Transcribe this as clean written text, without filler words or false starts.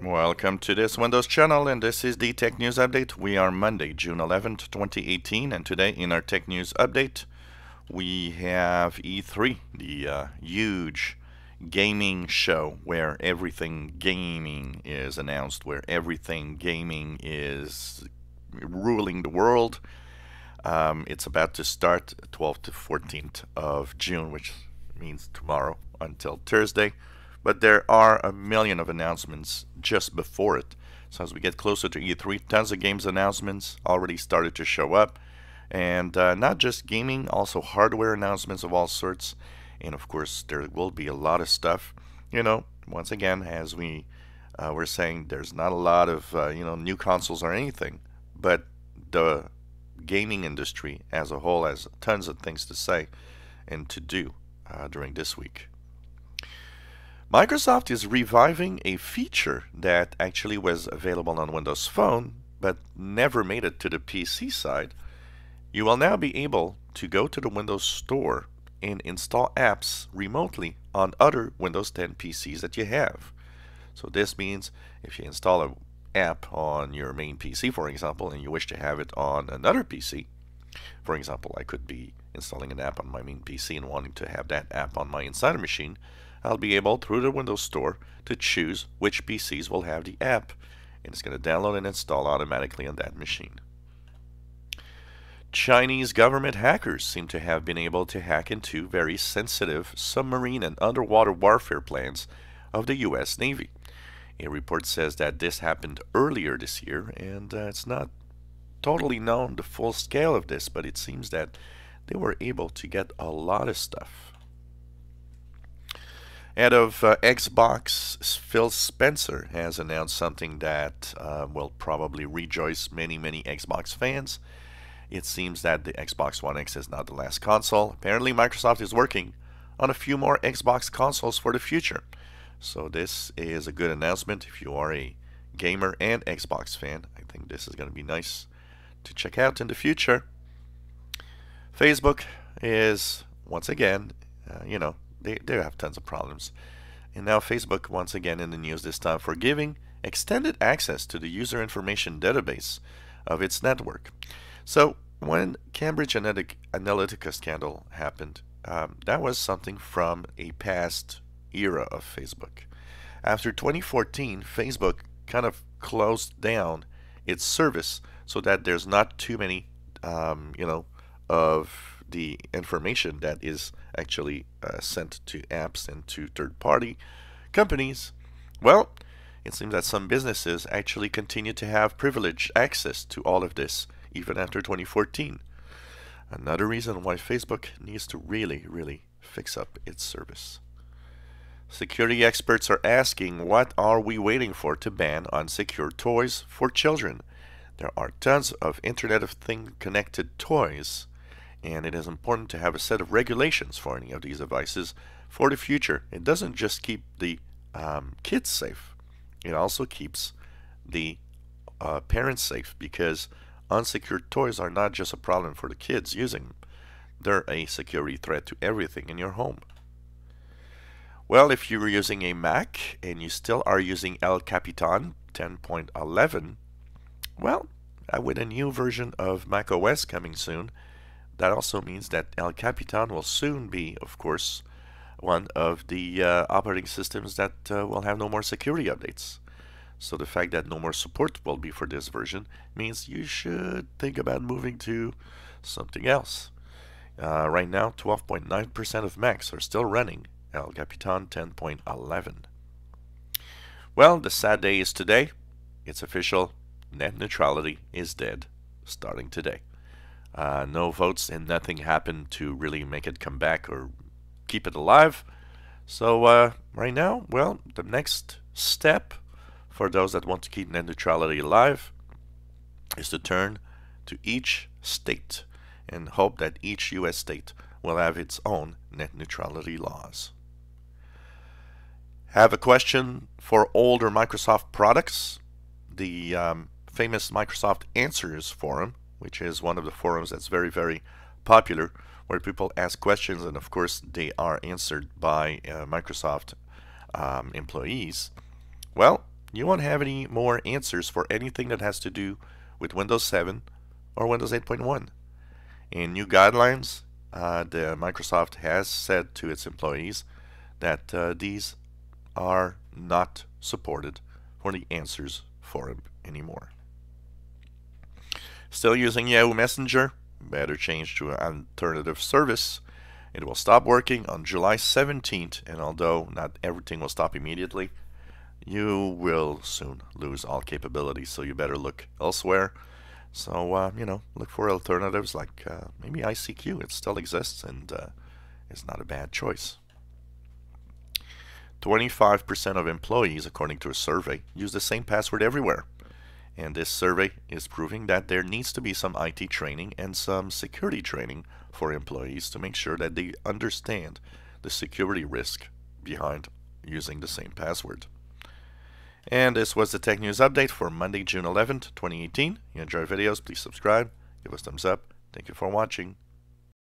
Welcome to this Windows channel, and this is the Tech News Update. We are Monday, June 11th, 2018, and today in our Tech News Update, we have E3, the huge gaming show where everything gaming is announced, where everything gaming is ruling the world. It's about to start 12th to 14th of June, which means tomorrow until Thursday. But there are a million of announcements just before it. So as we get closer to E3, tons of games announcements already started to show up. And not just gaming, also hardware announcements of all sorts. And of course, there will be a lot of stuff. Once again, as we were saying, there's not a lot of new consoles or anything. But the gaming industry as a whole has tons of things to say and to do during this week. Microsoft is reviving a feature that actually was available on Windows Phone but never made it to the PC side. You will now be able to go to the Windows Store and install apps remotely on other Windows 10 PCs that you have. So this means if you install an app on your main PC, for example, and you wish to have it on another PC, for example, I could be installing an app on my main PC and wanting to have that app on my Insider machine, I'll be able, through the Windows Store, to choose which PCs will have the app, and it's going to download and install automatically on that machine. Chinese government hackers seem to have been able to hack into very sensitive submarine and underwater warfare plans of the US Navy. A report says that this happened earlier this year, and it's not totally known the full scale of this, but it seems that they were able to get a lot of stuff. Head of Xbox, Phil Spencer, has announced something that will probably rejoice many Xbox fans. It seems that the Xbox One X is not the last console. Apparently Microsoft is working on a few more Xbox consoles for the future. So this is a good announcement if you are a gamer and Xbox fan. I think this is going to be nice to check out in the future. Facebook is, once again, they have tons of problems. And now Facebook once again in the news, this time for giving extended access to the user information database of its network. So when Cambridge Analytica scandal happened, that was something from a past era of Facebook. After 2014, Facebook kind of closed down its service so that there's not too many, of the information that is actually sent to apps and to third-party companies. Well, it seems that some businesses actually continue to have privileged access to all of this even after 2014. Another reason why Facebook needs to really fix up its service. Security experts are asking, what are we waiting for to ban unsecured toys for children? There are tons of Internet of Things connected toys, and it is important to have a set of regulations for any of these devices for the future. It doesn't just keep the kids safe, it also keeps the parents safe, because unsecured toys are not just a problem for the kids using them. They're a security threat to everything in your home. Well, if you're using a Mac and you still are using El Capitan 10.11, well, with a new version of Mac OS coming soon, that also means that El Capitan will soon be, of course, one of the operating systems that will have no more security updates. So the fact that no more support will be for this version means you should think about moving to something else. Right now, 12.9% of Macs are still running El Capitan 10.11. Well, the sad day is today. It's official. Net neutrality is dead, starting today. No votes and nothing happened to really make it come back or keep it alive. So right now, well, the next step for those that want to keep net neutrality alive is to turn to each state and hope that each US state will have its own net neutrality laws. Have a question for older Microsoft products? The famous Microsoft Answers forum, which is one of the forums that's very popular, where people ask questions and of course they are answered by Microsoft employees. Well, you won't have any more answers for anything that has to do with Windows 7 or Windows 8.1. In new guidelines, the Microsoft has said to its employees that these are not supported for the answers for it anymore. Still using Yahoo Messenger? Better change to an alternative service. It will stop working on July 17th, and although not everything will stop immediately, you will soon lose all capabilities, so you better look elsewhere. So, look for alternatives like maybe ICQ. It still exists and is not a bad choice. 25% of employees, according to a survey, use the same password everywhere. And this survey is proving that there needs to be some IT training and some security training for employees to make sure that they understand the security risk behind using the same password. And this was the Tech News Update for Monday, June 11th, 2018. You enjoy videos, please subscribe, give us thumbs up. Thank you for watching.